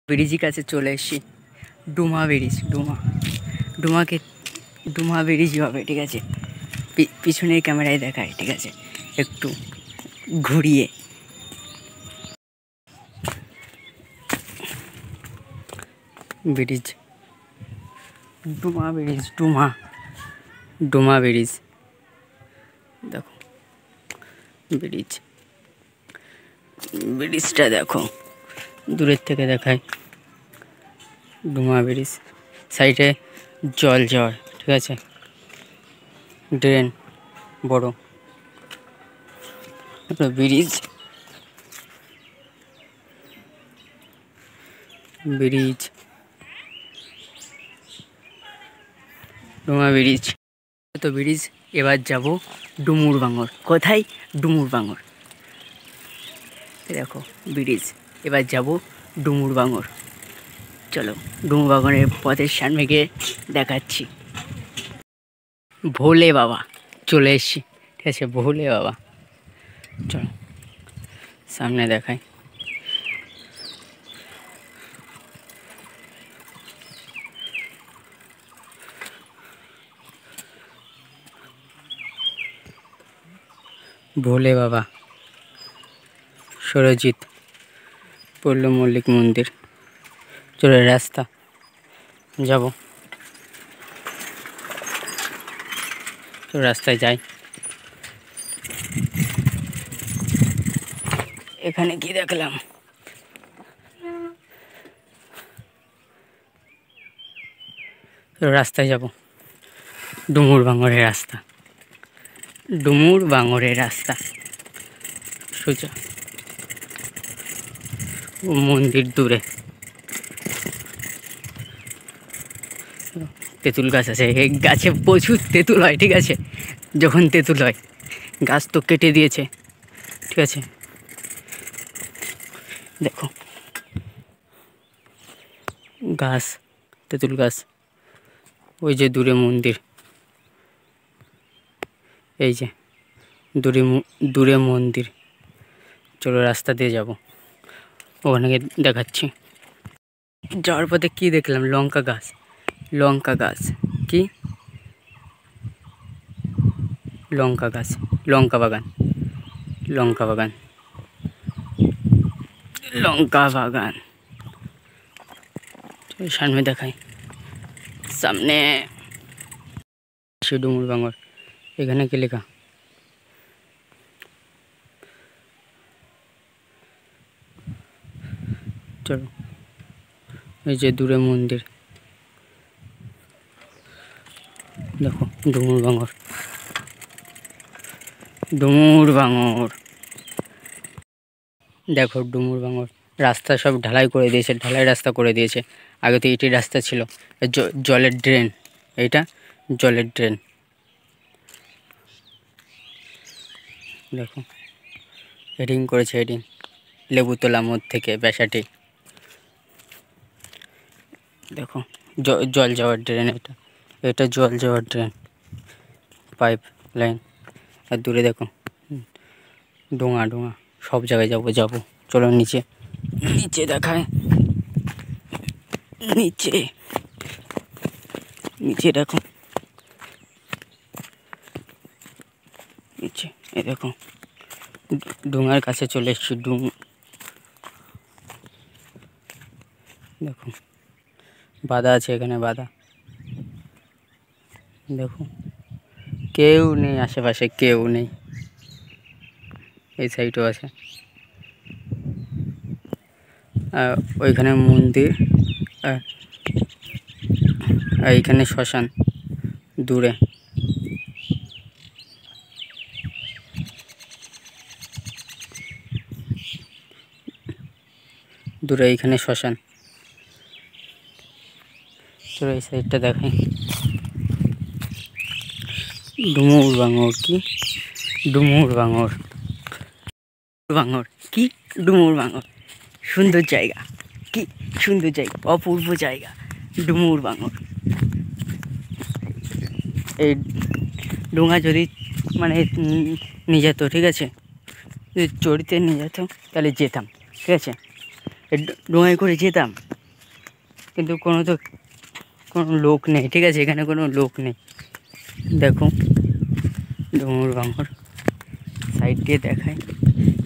ব্রিজের কাছে চলে এসেছি। ডুমা ব্রিজ, ডুমা ব্রিজই হবে, ঠিক আছে। পিছনের ক্যামেরায় দেখায়, ঠিক আছে, একটু ঘুরিয়ে। ব্রিজ, ডুমা ব্রিজ, ডুমা ব্রিজ, দেখো ব্রিজটা দেখো, দূরের থেকে দেখায়। ডুমা ব্রিজ, সাইডে জল যাওয়ার, ঠিক আছে, ড্রেন বড় ব্রিজ। ডুমা ব্রিজ তো ব্রিজ। এবার যাব ডুমুর বাঙর। কোথায়? ডুমুর বাঙর, দেখো ব্রিজ। এবার যাব ডুমুর বাঙর। চলো ডুমুর বাঙরের পথের সামনে গিয়ে দেখাচ্ছি। ভোলে বাবা চলে এসছি, ঠিক আছে, ভোলে বাবা। চলো সামনে দেখাই। ভোলে বাবা, সরজিৎ পল্ল মল্লিক মন্দির। চলে রাস্তা যাব, রাস্তায় যাই। এখানে কি দেখলাম? রাস্তায় যাব, ডুমুর বাঙরের রাস্তা, ডুমুর বাঙরের রাস্তা সোজা। মন্দির দূরে, তেঁতুল গাছ আছে। এই গাছে প্রচুর তেঁতুল হয়, ঠিক আছে। যখন তেঁতুল হয়, গাছ তো কেটে দিয়েছে, ঠিক আছে। দেখো গাছ, তেঁতুল গাছ। ওই যে দূরে মন্দির, এই যে দূরে মন্দির। চলো রাস্তা দিয়ে যাব, ওখানে দেখাচ্ছি। যাওয়ার পথে কি দেখলাম? লঙ্কা গাছ, কি লঙ্কা গাছ, লঙ্কা বাগান, সামনে দেখাই। সামনে ডুমুর বাঙর। এখানে কি লেখা? চলো, এই যে দূরে মন্দির, দেখো ডুমুর বাঙর। দেখো ডুমুর বাঙর। রাস্তা সব ঢালাই করে দিয়েছে, ঢালাই রাস্তা করে দিয়েছে। আগে তো ইটের রাস্তা ছিল। জলের ড্রেন, এইটা জলের ড্রেন। দেখো হেডিং করেছে, হেডিং লেবুতলা মোড় থেকে বেসাটি। দেখো জল যাওয়ার ড্রেন, এটা জল যাওয়ার ড্রেন, পাইপ লাইন। আর দূরে দেখো ডোঙা, সব জায়গায় যাবো। চলো নিচে দেখায়। নিচে দেখো, এই দেখো ডোঙার কাছে চলে এসছি। দেখো বাধা আছে এখানে, বাধা। দেখো কেউ নেই আশেপাশে, কেউ নেই। এই সাইডও আছে। ওইখানে মন্দির, এইখানে শ্মশান দূরে। এইখানে শ্মশান। চলো এই সাইডটা দেখাই। ডুমুর বাঙর, কি ডুমুর বাঙর, ডুমুর বাঙর। সুন্দর জায়গা, কি সুন্দর জায়গা, অপূর্ব জায়গা ডুমুর বাঙর। এই ডোঙা যদি মানে নিয়ে যেত, ঠিক আছে, যদি চড়িতে নিয়ে যেত তাহলে যেতাম, ঠিক আছে। ডোঙায় করে যেতাম, কিন্তু কোনো লোক নেই, ঠিক আছে, এখানে কোনো লোক নেই। দেখো ডুমুর ভাঙর সাইড দিয়ে দেখায়,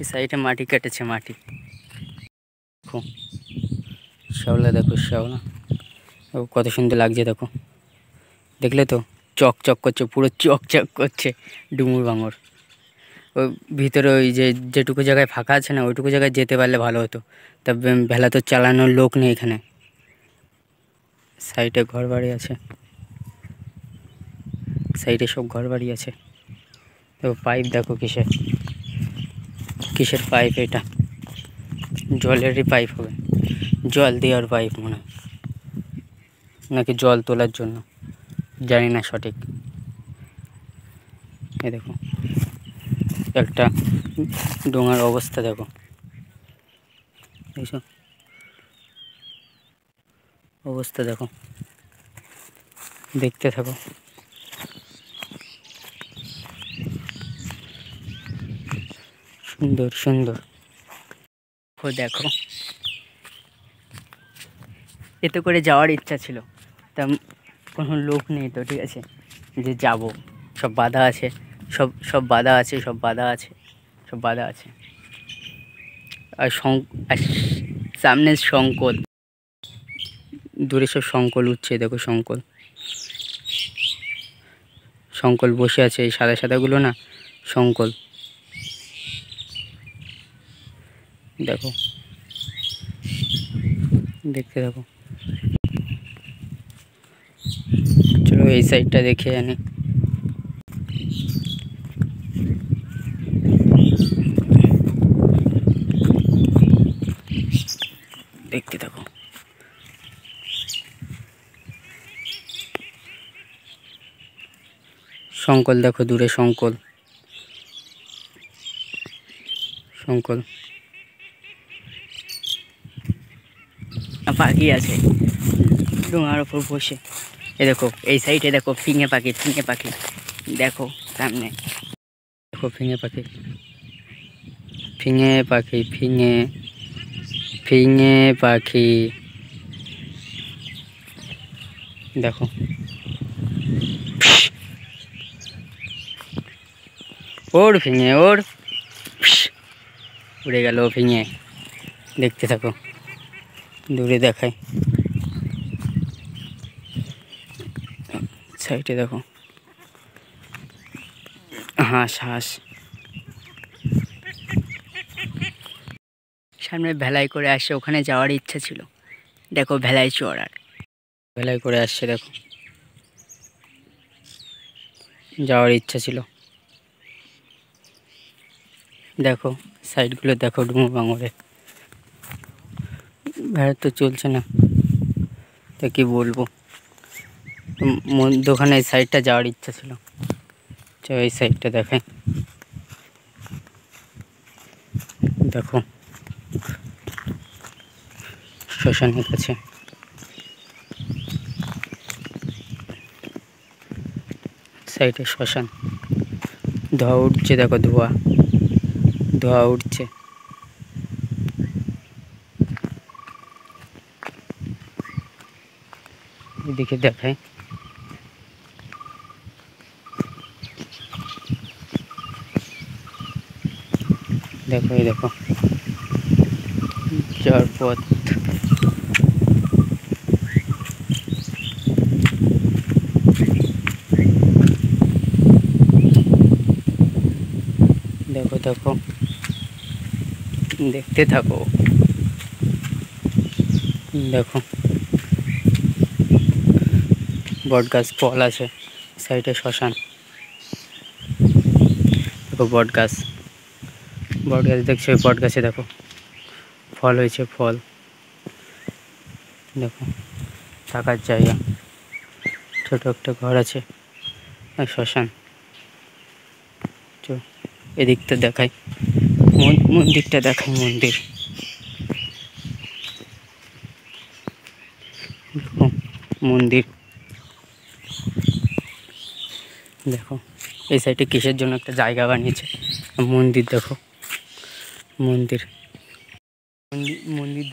এই সাইডে মাটি কেটেছে, মাটি দেখো, শ্যাওলা দেখো, শ্যাওলা কত সুন্দর লাগছে। দেখো, দেখলে তো চক চক করছে, পুরো চক চক করছে ডুমুর ভাঙর। ওই ভিতরে ওই যেটুকু জায়গায় ফাঁকা আছে না, ওইটুকু জায়গায় যেতে পারলে ভালো হতো। তা ভেলা তো চালানোর লোক নেই এখানে। সাইডে ঘর বাড়ি আছে, সাইডে সব ঘর বাড়ি আছে। দেখো পাইপ, দেখো কিসের পাইপ এটা, জলেরই পাইপ হবে, জল দেওয়ার পাইপ মনে হয়, নাকি জল তোলার জন্য, জানি না সঠিক। এই দেখো একটা ডোঙার অবস্থা, দেখো এইসব অবস্থা, দেখো, দেখতে থাকো। সুন্দর সুন্দর, দেখো এতে করে যাওয়ার ইচ্ছা ছিল, তা কোনো লোক নেই তো, ঠিক আছে, যে যাব, সব বাধা আছে, সব বাধা আছে, সব বাধা আছে, সব বাধা আছে। আর সামনে শঙ্কল, দূরে সব শঙ্কল উঠছে, দেখো শঙ্কল বসে আছে, এই সাদা সাদাগুলো না শঙ্কল, দেখো, দেখতে থাকো। চলো এই সাইডটা দেখে আনি। দেখতে থাকো, শঙ্কল দেখো, দূরে শঙ্কল পাখি আছে ডোঙার ওপর বসে। এ দেখো এই সাইডে দেখো ফিঙে পাখি, দেখো সামনে, দেখো ফিঙে পাখি, ফিঙে পাখি, দেখো ওর ফিঙে, উড়ে গেল ফিঙে। দেখতে থাকো, দূরে দেখায়, সাইডে দেখো হাঁস, সামনে ভেলাই করে আসছে, ওখানে যাওয়ার ইচ্ছা ছিল। দেখো ভেলাই করে আসছে, দেখো যাওয়ার ইচ্ছা ছিল। দেখো সাইডগুলো দেখো, ডুমুর ভাঙরে ভেড়া তো চলছে না, তা কি বলবো, দোকানে এই সাইডটা যাওয়ার ইচ্ছা ছিল। এই সাইডটা দেখায়, দেখো শ্মশানের কাছে, সাইডে শ্মশান, ধোঁয়া উঠছে, দেখো ধোঁয়া উঠছে। এদিকে দেখায়, দেখো এই দেখো যাওয়ার পথ, দেখো দেখতে থাকো। দেখো বট গাছ, ফল আছে, সাইডে শ্মশান, দেখো বট গাছ দেখছো, বট গাছে দেখো ফল হয়েছে, দেখো থাকার জায়গা, ছোট একটা ঘর আছে আর শ্মশান। এদিকটা দেখাই, মন্দিরটা দেখাই, মন্দির দেখো, মন্দির দেখো, এই সাইডে কিসের জন্য একটা জায়গা বানিয়েছে, মন্দির দেখো, মন্দির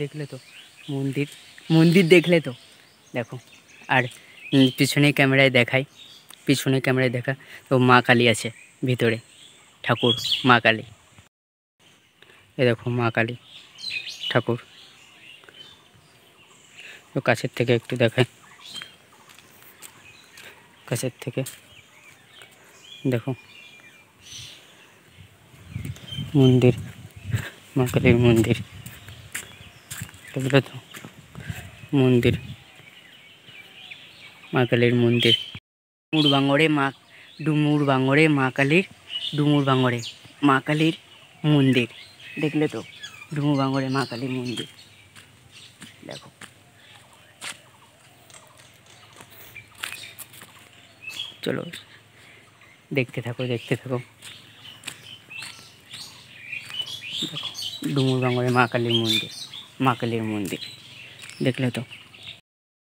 দেখলে তো মন্দির মন্দির দেখলে তো দেখো। আর পিছনে ক্যামেরায় দেখা তো মা কালী আছে ভিতরে, ঠাকুর মা কালী। এ দেখো মা কালী ঠাকুর। তো কাছের থেকে একটু দেখাই, কাছের থেকে দেখো মন্দির, মা কালীর মন্দির, দেখলে তো মন্দির, মা কালীর মন্দির। ডুমুর বাঙরে মা কালীর, ডুমুর বাঙরে মা কালীর মন্দির, দেখলে তো ডুমুর বাঙরে মা কালীর মন্দির। দেখো চলো দেখতে থাকো দেখো ডুমুর বাঙরে মা কালীর মন্দির, দেখলে তো।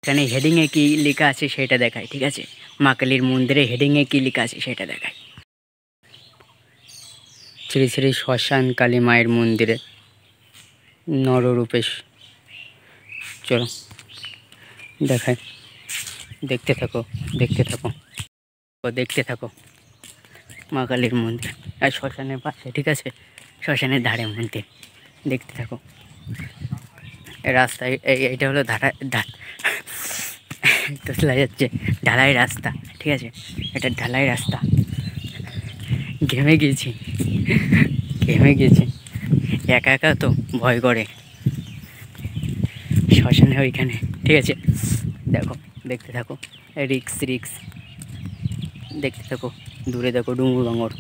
এখানে হেডিংয়ে কি লেখা আছে সেটা দেখায়, ঠিক আছে। মা কালীর মন্দিরে হেডিংয়ে কি লেখা আছে সেটা দেখায়। শ্রী শ্রী শ্মশান কালী মায়ের মন্দিরে নররূপেশ। চলো দেখায়, দেখতে থাকো মা কালীর মন্দির। আর শ্মশানের পাশে, ঠিক আছে, শ্মশানের ধারে মন্দির, দেখতে থাকো। রাস্তায় এইটা হলো তোলা যাচ্ছে ঢালাই রাস্তা, ঠিক আছে। এটা ঢালাই রাস্তা। ঘেমে গেছি একা একা তো ভয় করে শ্মশানে ওইখানে, ঠিক আছে। দেখো দেখতে থাকো, রিক্স দেখতে থাকো। দূরে দেখো ডুমুর বাঙর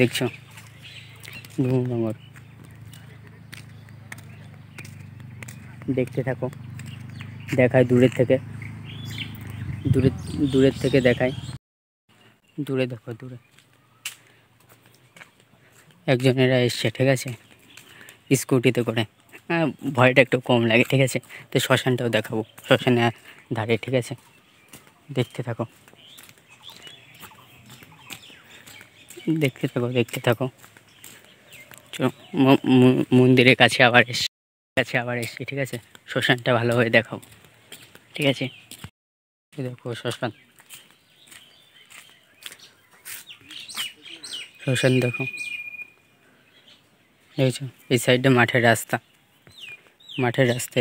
দেখছো, ডুমুর বাঙর দেখতে থাকো। দেখায় দূরের থেকে দেখায়। দূরে দেখো, দূরে একজনেরা এসছে, ঠিক আছে, স্কুটিতে করে। ভয়টা একটু কম লাগে, ঠিক আছে। তো শ্মশানটাও দেখাবো, শ্মশানের ধারে, ঠিক আছে। দেখতে থাকো মন্দিরের কাছে আবার এসছি, ঠিক আছে। শ্মশানটা ভালোভাবে দেখাবো, ঠিক আছে। দেখো শ্মশান দেখো, দেখছো। এই সাইডটা মাঠের রাস্তা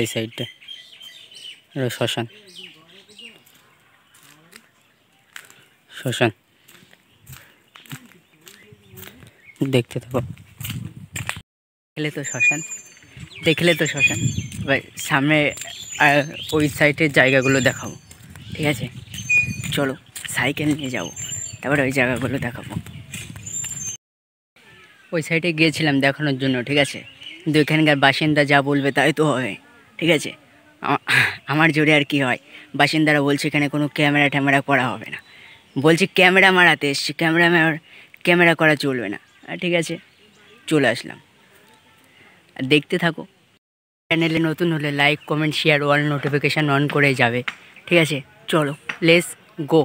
এই সাইডটা শ্মশান দেখতে থাকো। দেখলে তো শ্মশান এবার সামনে ওই সাইডের জায়গাগুলো দেখাবো, ঠিক আছে। চলো সাইকেল নিয়ে যাবো, তারপরে ওই জায়গাগুলো দেখাবো। ওই সাইডে গিয়েছিলাম দেখানোর জন্য, ঠিক আছে। কিন্তু এখানকার বাসিন্দা যা বলবে তাই তো হবে, ঠিক আছে। আমার জোরে আর কি হয়, বাসিন্দারা বলছে এখানে কোনো ক্যামেরা করা হবে না। বলছি ক্যামেরা মারাতে এসছি, ক্যামেরা করা চলবে না, ঠিক আছে। চলে আসলাম, দেখতে থাকো। চ্যানেলে নতুন হলে like comment share all notification on করে যাবে, ঠিক আছে। চলো লেটস গো।